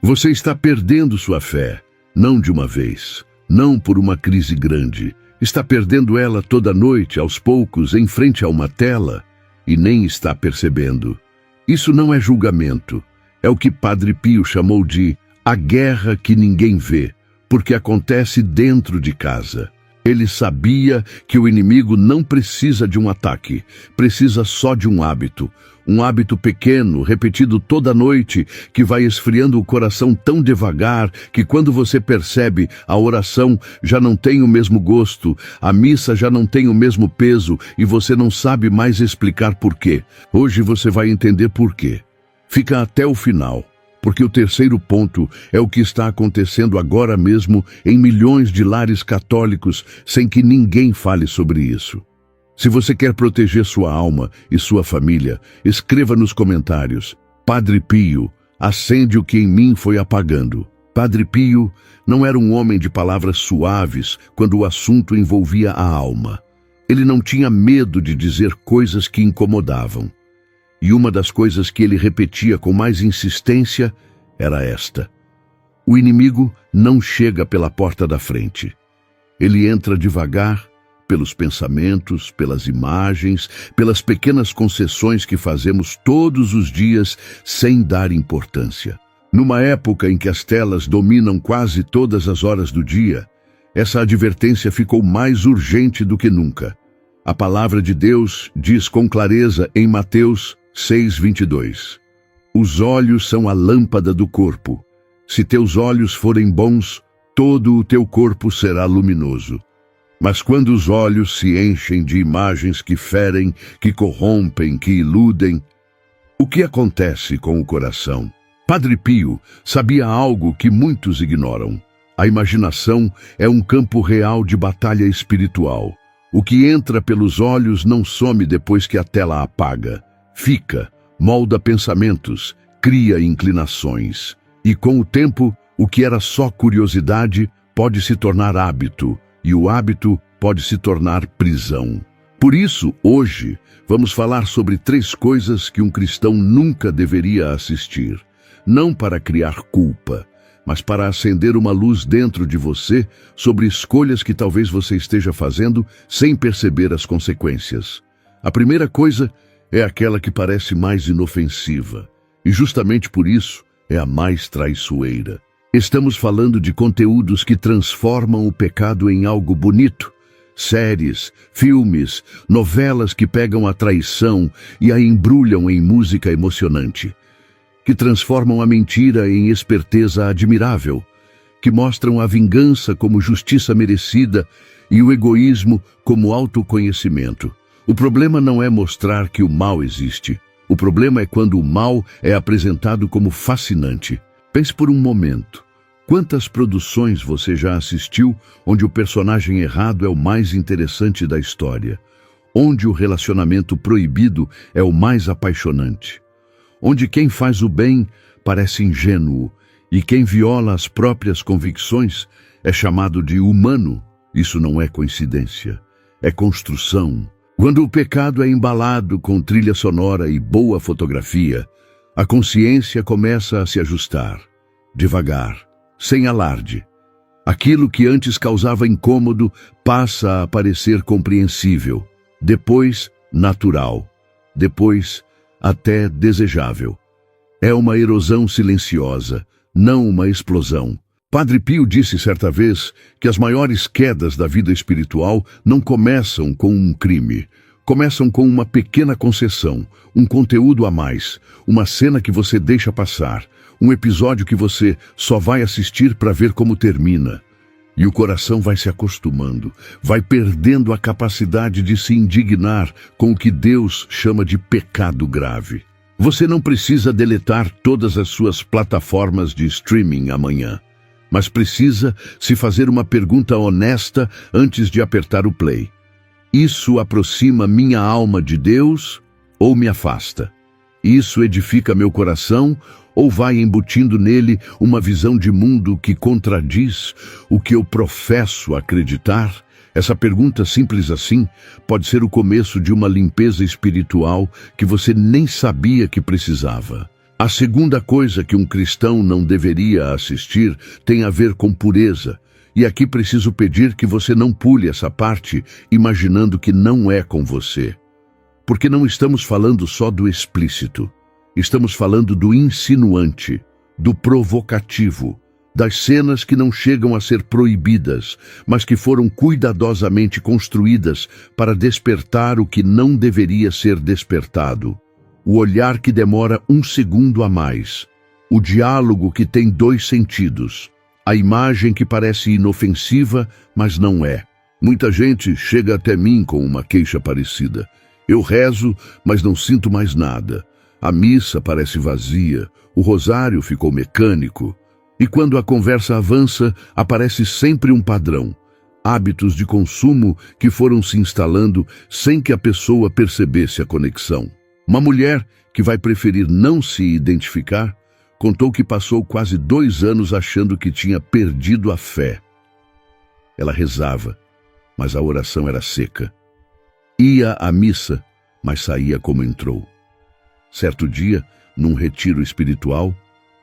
Você está perdendo sua fé, não de uma vez, não por uma crise grande. Está perdendo ela toda noite, aos poucos, em frente a uma tela, e nem está percebendo. Isso não é julgamento. É o que Padre Pio chamou de a guerra que ninguém vê, porque acontece dentro de casa. Ele sabia que o inimigo não precisa de um ataque, precisa só de um hábito pequeno, repetido toda noite, que vai esfriando o coração tão devagar que quando você percebe, a oração já não tem o mesmo gosto, a missa já não tem o mesmo peso e você não sabe mais explicar por quê. Hoje você vai entender por quê. Fica até o final. Porque o terceiro ponto é o que está acontecendo agora mesmo em milhões de lares católicos sem que ninguém fale sobre isso. Se você quer proteger sua alma e sua família, escreva nos comentários: Padre Pio, acende o que em mim foi apagando. Padre Pio não era um homem de palavras suaves quando o assunto envolvia a alma. Ele não tinha medo de dizer coisas que incomodavam. E uma das coisas que ele repetia com mais insistência era esta: o inimigo não chega pela porta da frente. Ele entra devagar, pelos pensamentos, pelas imagens, pelas pequenas concessões que fazemos todos os dias sem dar importância. Numa época em que as telas dominam quase todas as horas do dia, essa advertência ficou mais urgente do que nunca. A palavra de Deus diz com clareza em Mateus 6:22. Os olhos são a lâmpada do corpo. Se teus olhos forem bons, todo o teu corpo será luminoso. Mas quando os olhos se enchem de imagens que ferem, que corrompem, que iludem, o que acontece com o coração? Padre Pio sabia algo que muitos ignoram. A imaginação é um campo real de batalha espiritual. O que entra pelos olhos não some depois que a tela apaga. Fica, molda pensamentos, cria inclinações. E com o tempo, o que era só curiosidade pode se tornar hábito, e o hábito pode se tornar prisão. Por isso, hoje, vamos falar sobre 3 coisas que um cristão nunca deveria assistir. Não para criar culpa, mas para acender uma luz dentro de você sobre escolhas que talvez você esteja fazendo sem perceber as consequências. A primeira coisa é aquela que parece mais inofensiva, e justamente por isso é a mais traiçoeira. Estamos falando de conteúdos que transformam o pecado em algo bonito. Séries, filmes, novelas que pegam a traição e a embrulham em música emocionante. Que transformam a mentira em esperteza admirável. Que mostram a vingança como justiça merecida e o egoísmo como autoconhecimento. O problema não é mostrar que o mal existe. O problema é quando o mal é apresentado como fascinante. Pense por um momento. Quantas produções você já assistiu onde o personagem errado é o mais interessante da história? Onde o relacionamento proibido é o mais apaixonante? Onde quem faz o bem parece ingênuo e quem viola as próprias convicções é chamado de humano? Isso não é coincidência. É construção. Quando o pecado é embalado com trilha sonora e boa fotografia, a consciência começa a se ajustar, devagar, sem alarde. Aquilo que antes causava incômodo passa a parecer compreensível, depois natural, depois até desejável. É uma erosão silenciosa, não uma explosão. Padre Pio disse certa vez que as maiores quedas da vida espiritual não começam com um crime. Começam com uma pequena concessão, um conteúdo a mais, uma cena que você deixa passar, um episódio que você só vai assistir para ver como termina. E o coração vai se acostumando, vai perdendo a capacidade de se indignar com o que Deus chama de pecado grave. Você não precisa deletar todas as suas plataformas de streaming amanhã, mas precisa se fazer uma pergunta honesta antes de apertar o play. Isso aproxima minha alma de Deus ou me afasta? Isso edifica meu coração ou vai embutindo nele uma visão de mundo que contradiz o que eu professo acreditar? Essa pergunta simples assim pode ser o começo de uma limpeza espiritual que você nem sabia que precisava. A segunda coisa que um cristão não deveria assistir tem a ver com pureza. E aqui preciso pedir que você não pule essa parte imaginando que não é com você. Porque não estamos falando só do explícito. Estamos falando do insinuante, do provocativo, das cenas que não chegam a ser proibidas, mas que foram cuidadosamente construídas para despertar o que não deveria ser despertado. O olhar que demora 1 segundo a mais. O diálogo que tem 2 sentidos. A imagem que parece inofensiva, mas não é. Muita gente chega até mim com uma queixa parecida. Eu rezo, mas não sinto mais nada. A missa parece vazia, o rosário ficou mecânico. E quando a conversa avança, aparece sempre um padrão. Hábitos de consumo que foram se instalando sem que a pessoa percebesse a conexão. Uma mulher, que vai preferir não se identificar, contou que passou quase 2 anos achando que tinha perdido a fé. Ela rezava, mas a oração era seca. Ia à missa, mas saía como entrou. Certo dia, num retiro espiritual,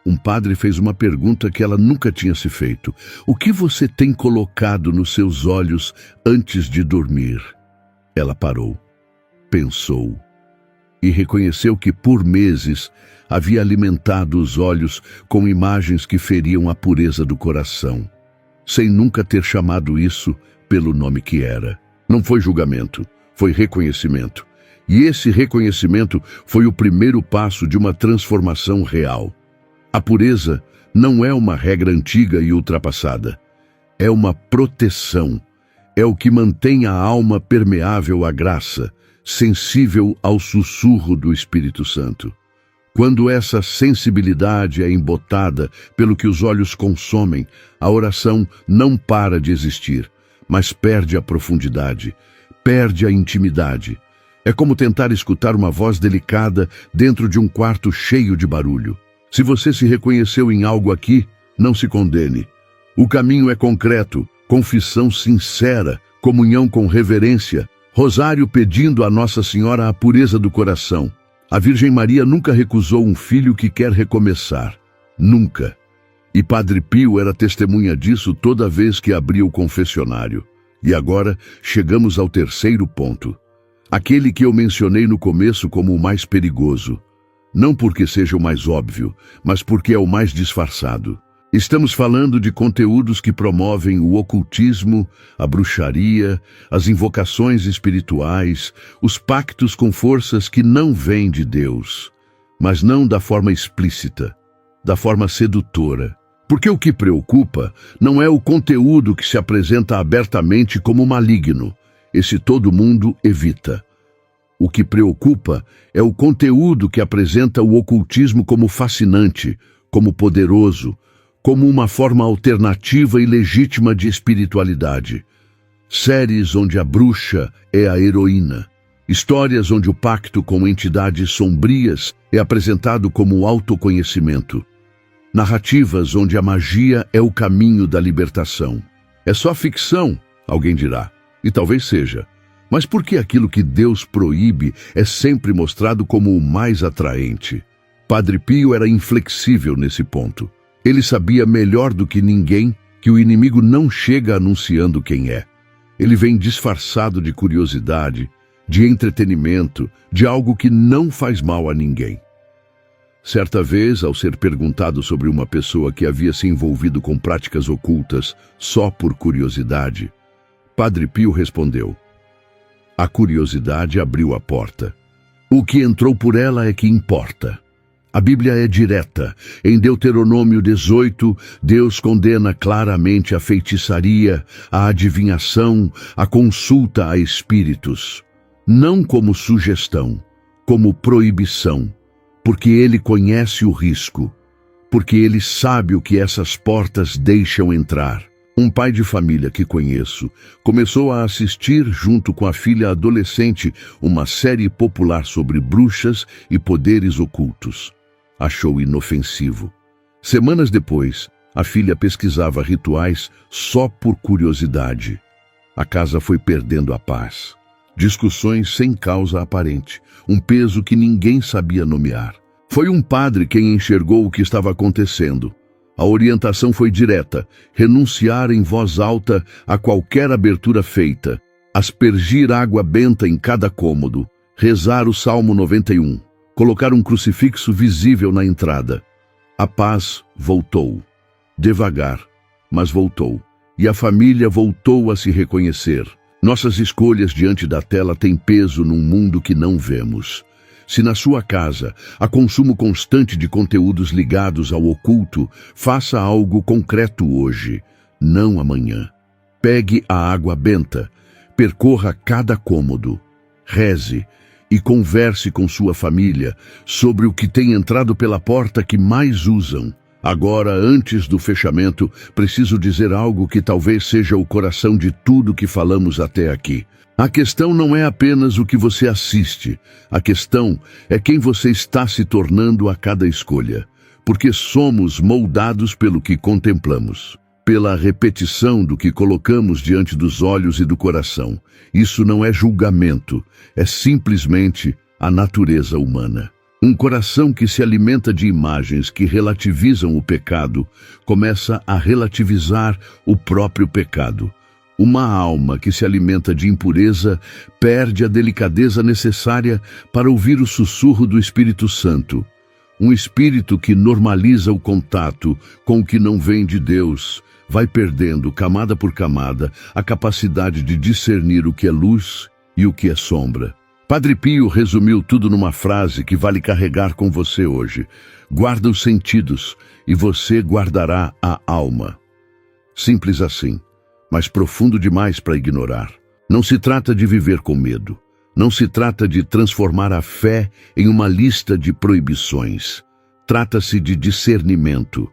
um padre fez uma pergunta que ela nunca tinha se feito. O que você tem colocado nos seus olhos antes de dormir? Ela parou, pensou e reconheceu que por meses havia alimentado os olhos com imagens que feriam a pureza do coração, sem nunca ter chamado isso pelo nome que era. Não foi julgamento, foi reconhecimento. E esse reconhecimento foi o primeiro passo de uma transformação real. A pureza não é uma regra antiga e ultrapassada. É uma proteção. É o que mantém a alma permeável à graça, sensível ao sussurro do Espírito Santo. Quando essa sensibilidade é embotada pelo que os olhos consomem, a oração não para de existir, mas perde a profundidade, perde a intimidade. É como tentar escutar uma voz delicada dentro de um quarto cheio de barulho. Se você se reconheceu em algo aqui, não se condene. O caminho é concreto, confissão sincera, comunhão com reverência, rosário pedindo a Nossa Senhora a pureza do coração. A Virgem Maria nunca recusou um filho que quer recomeçar. Nunca. E Padre Pio era testemunha disso toda vez que abria o confessionário. E agora chegamos ao terceiro ponto. Aquele que eu mencionei no começo como o mais perigoso. Não porque seja o mais óbvio, mas porque é o mais disfarçado. Estamos falando de conteúdos que promovem o ocultismo, a bruxaria, as invocações espirituais, os pactos com forças que não vêm de Deus, mas não da forma explícita, da forma sedutora. Porque o que preocupa não é o conteúdo que se apresenta abertamente como maligno. Esse todo mundo evita. O que preocupa é o conteúdo que apresenta o ocultismo como fascinante, como poderoso, como uma forma alternativa e legítima de espiritualidade. Séries onde a bruxa é a heroína. Histórias onde o pacto com entidades sombrias é apresentado como autoconhecimento. Narrativas onde a magia é o caminho da libertação. É só ficção, alguém dirá, e talvez seja. Mas por que aquilo que Deus proíbe é sempre mostrado como o mais atraente? Padre Pio era inflexível nesse ponto. Ele sabia melhor do que ninguém que o inimigo não chega anunciando quem é. Ele vem disfarçado de curiosidade, de entretenimento, de algo que não faz mal a ninguém. Certa vez, ao ser perguntado sobre uma pessoa que havia se envolvido com práticas ocultas só por curiosidade, Padre Pio respondeu: a curiosidade abriu a porta. O que entrou por ela é que importa. A Bíblia é direta. Em Deuteronômio 18, Deus condena claramente a feitiçaria, a adivinhação, a consulta a espíritos. Não como sugestão, como proibição, porque Ele conhece o risco, porque Ele sabe o que essas portas deixam entrar. Um pai de família que conheço começou a assistir, junto com a filha adolescente, uma série popular sobre bruxas e poderes ocultos. Achou inofensivo. Semanas depois, a filha pesquisava rituais só por curiosidade. A casa foi perdendo a paz. Discussões sem causa aparente, um peso que ninguém sabia nomear. Foi um padre quem enxergou o que estava acontecendo. A orientação foi direta: renunciar em voz alta a qualquer abertura feita, aspergir água benta em cada cômodo, rezar o Salmo 91, colocar um crucifixo visível na entrada. A paz voltou. Devagar, mas voltou. E a família voltou a se reconhecer. Nossas escolhas diante da tela têm peso num mundo que não vemos. Se na sua casa há consumo constante de conteúdos ligados ao oculto, faça algo concreto hoje, não amanhã. Pegue a água benta, percorra cada cômodo, reze e converse com sua família sobre o que tem entrado pela porta que mais usam. Agora, antes do fechamento, preciso dizer algo que talvez seja o coração de tudo que falamos até aqui. A questão não é apenas o que você assiste. A questão é quem você está se tornando a cada escolha. Porque somos moldados pelo que contemplamos, pela repetição do que colocamos diante dos olhos e do coração. Isso não é julgamento, é simplesmente a natureza humana. Um coração que se alimenta de imagens que relativizam o pecado começa a relativizar o próprio pecado. Uma alma que se alimenta de impureza perde a delicadeza necessária para ouvir o sussurro do Espírito Santo. Um espírito que normaliza o contato com o que não vem de Deus vai perdendo, camada por camada, a capacidade de discernir o que é luz e o que é sombra. Padre Pio resumiu tudo numa frase que vale carregar com você hoje: guarda os sentidos e você guardará a alma. Simples assim, mas profundo demais para ignorar. Não se trata de viver com medo. Não se trata de transformar a fé em uma lista de proibições. Trata-se de discernimento,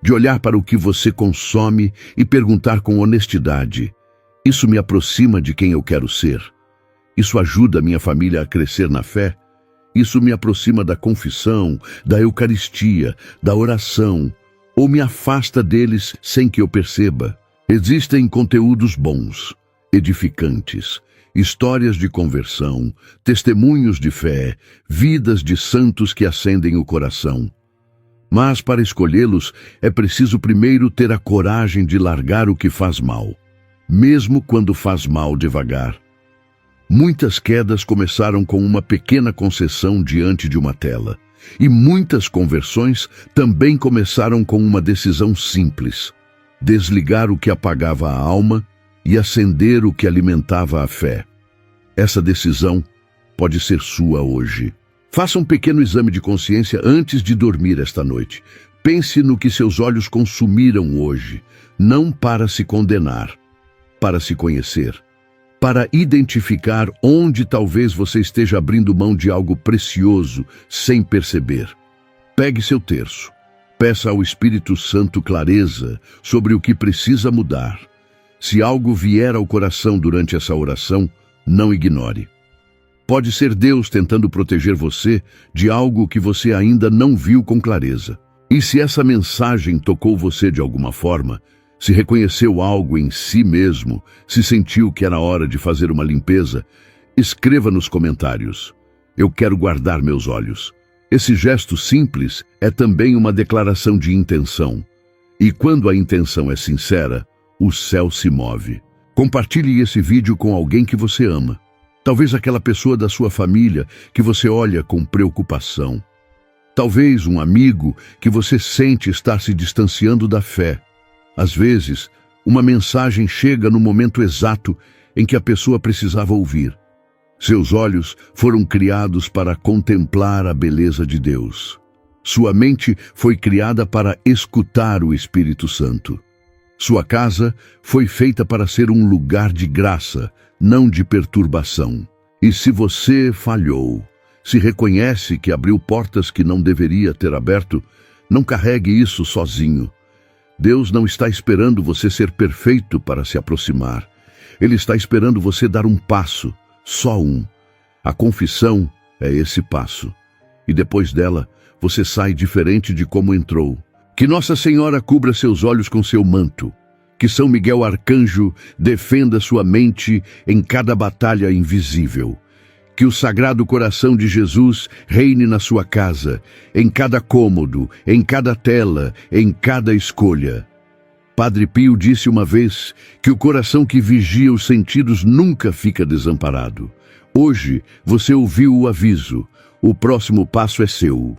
de olhar para o que você consome e perguntar com honestidade: isso me aproxima de quem eu quero ser? Isso ajuda minha família a crescer na fé? Isso me aproxima da confissão, da Eucaristia, da oração, ou me afasta deles sem que eu perceba? Existem conteúdos bons, edificantes, histórias de conversão, testemunhos de fé, vidas de santos que acendem o coração. Mas para escolhê-los é preciso primeiro ter a coragem de largar o que faz mal, mesmo quando faz mal devagar. Muitas quedas começaram com uma pequena concessão diante de uma tela, e muitas conversões também começaram com uma decisão simples: desligar o que apagava a alma e acender o que alimentava a fé. Essa decisão pode ser sua hoje. Faça um pequeno exame de consciência antes de dormir esta noite. Pense no que seus olhos consumiram hoje, não para se condenar, para se conhecer, para identificar onde talvez você esteja abrindo mão de algo precioso sem perceber. Pegue seu terço. Peça ao Espírito Santo clareza sobre o que precisa mudar. Se algo vier ao coração durante essa oração, não ignore. Pode ser Deus tentando proteger você de algo que você ainda não viu com clareza. E se essa mensagem tocou você de alguma forma, se reconheceu algo em si mesmo, se sentiu que era hora de fazer uma limpeza, escreva nos comentários: eu quero guardar meus olhos. Esse gesto simples é também uma declaração de intenção. E quando a intenção é sincera, o céu se move. Compartilhe esse vídeo com alguém que você ama. Talvez aquela pessoa da sua família que você olha com preocupação. Talvez um amigo que você sente estar se distanciando da fé. Às vezes, uma mensagem chega no momento exato em que a pessoa precisava ouvir. Seus olhos foram criados para contemplar a beleza de Deus. Sua mente foi criada para escutar o Espírito Santo. Sua casa foi feita para ser um lugar de graça, não de perturbação. E se você falhou, se reconhece que abriu portas que não deveria ter aberto, não carregue isso sozinho. Deus não está esperando você ser perfeito para se aproximar. Ele está esperando você dar um passo, só um. A confissão é esse passo. E depois dela, você sai diferente de como entrou. Que Nossa Senhora cubra seus olhos com seu manto. Que São Miguel Arcanjo defenda sua mente em cada batalha invisível. Que o Sagrado Coração de Jesus reine na sua casa, em cada cômodo, em cada tela, em cada escolha. Padre Pio disse uma vez que o coração que vigia os sentidos nunca fica desamparado. Hoje, você ouviu o aviso. O próximo passo é seu.